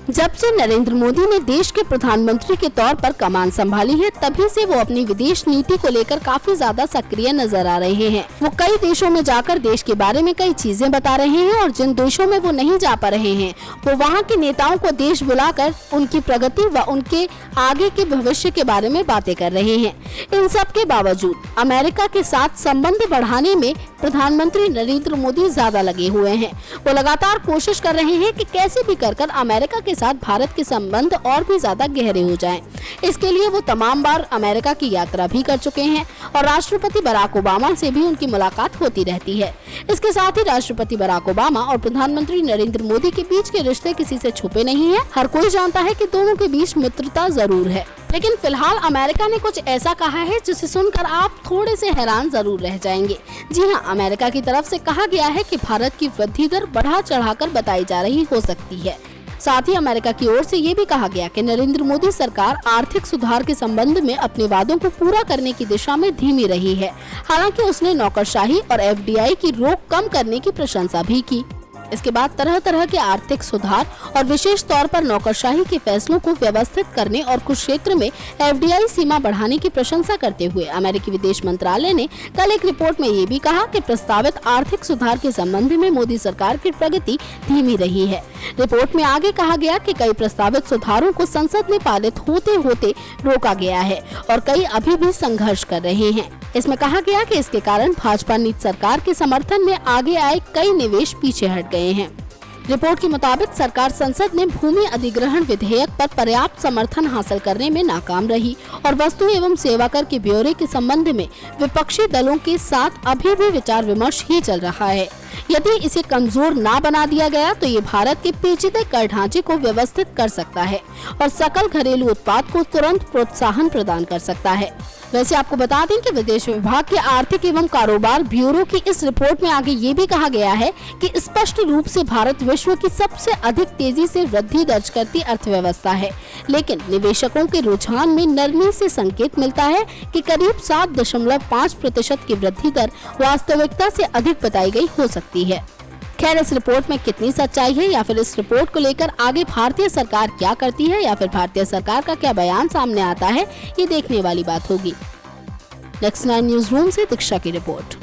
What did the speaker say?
जब से नरेंद्र मोदी ने देश के प्रधानमंत्री के तौर पर कमान संभाली है, तभी से वो अपनी विदेश नीति को लेकर काफी ज्यादा सक्रिय नजर आ रहे हैं। वो कई देशों में जाकर देश के बारे में कई चीजें बता रहे हैं और जिन देशों में वो नहीं जा पा रहे हैं, वो वहाँ के नेताओं को देश बुलाकर उनकी प्रगति व उनके आगे के भविष्य के बारे में बातें कर रहे हैं। इन सब के बावजूद अमेरिका के साथ संबंध बढ़ाने में प्रधानमंत्री नरेंद्र मोदी ज्यादा लगे हुए हैं। वो लगातार कोशिश कर रहे हैं कि कैसे भी कर अमेरिका के साथ भारत के संबंध और भी ज्यादा गहरे हो जाएं। इसके लिए वो तमाम बार अमेरिका की यात्रा भी कर चुके हैं और राष्ट्रपति बराक ओबामा से भी उनकी मुलाकात होती रहती है। इसके साथ ही राष्ट्रपति बराक ओबामा और प्रधानमंत्री नरेंद्र मोदी के बीच के रिश्ते किसी से छुपे नहीं है। हर कोई जानता है कि दोनों के बीच मित्रता जरूर है, लेकिन फिलहाल अमेरिका ने कुछ ऐसा कहा है जिसे सुनकर आप थोड़े से हैरान जरूर रह जाएंगे। जी हाँ, अमेरिका की तरफ से कहा गया है कि भारत की वृद्धि दर बढ़ा चढ़ाकर बताई जा रही हो सकती है। साथ ही अमेरिका की ओर से ये भी कहा गया कि नरेंद्र मोदी सरकार आर्थिक सुधार के संबंध में अपने वादों को पूरा करने की दिशा में धीमी रही है। हालांकि उसने नौकरशाही और FDI की रोक कम करने की प्रशंसा भी की। इसके बाद तरह तरह के आर्थिक सुधार और विशेष तौर पर नौकरशाही के फैसलों को व्यवस्थित करने और कुछ क्षेत्र में FDI सीमा बढ़ाने की प्रशंसा करते हुए अमेरिकी विदेश मंत्रालय ने कल एक रिपोर्ट में ये भी कहा कि प्रस्तावित आर्थिक सुधार के संबंध में मोदी सरकार की प्रगति धीमी रही है। रिपोर्ट में आगे कहा गया कि कई प्रस्तावित सुधारों को संसद में पारित होते होते रोका गया है और कई अभी भी संघर्ष कर रहे हैं। इसमें कहा गया कि इसके कारण भाजपा नीति सरकार के समर्थन में आगे आए कई निवेश पीछे हट गए हैं। रिपोर्ट के मुताबिक सरकार संसद में भूमि अधिग्रहण विधेयक पर पर्याप्त समर्थन हासिल करने में नाकाम रही और वस्तु एवं सेवा कर के ब्यौरे के संबंध में विपक्षी दलों के साथ अभी भी विचार विमर्श ही चल रहा है। यदि इसे कमजोर ना बना दिया गया तो ये भारत के पेचीदे कर ढांचे को व्यवस्थित कर सकता है और सकल घरेलू उत्पाद को तुरंत प्रोत्साहन प्रदान कर सकता है। वैसे आपको बता दें कि विदेश विभाग के आर्थिक एवं कारोबार ब्यूरो की इस रिपोर्ट में आगे ये भी कहा गया है कि स्पष्ट रूप से भारत विश्व की सबसे अधिक तेजी से वृद्धि दर्ज करती अर्थव्यवस्था है, लेकिन निवेशकों के रुझान में नरमी से संकेत मिलता है कि करीब 7.5% की वृद्धि दर वास्तविकता से अधिक बताई गई हो सकती है। खैर, इस रिपोर्ट में कितनी सच्चाई है या फिर इस रिपोर्ट को लेकर आगे भारतीय सरकार क्या करती है या फिर भारतीय सरकार का क्या बयान सामने आता है, ये देखने वाली बात होगी। नेक्स्ट 9 न्यूज रूम से दीक्षा की रिपोर्ट।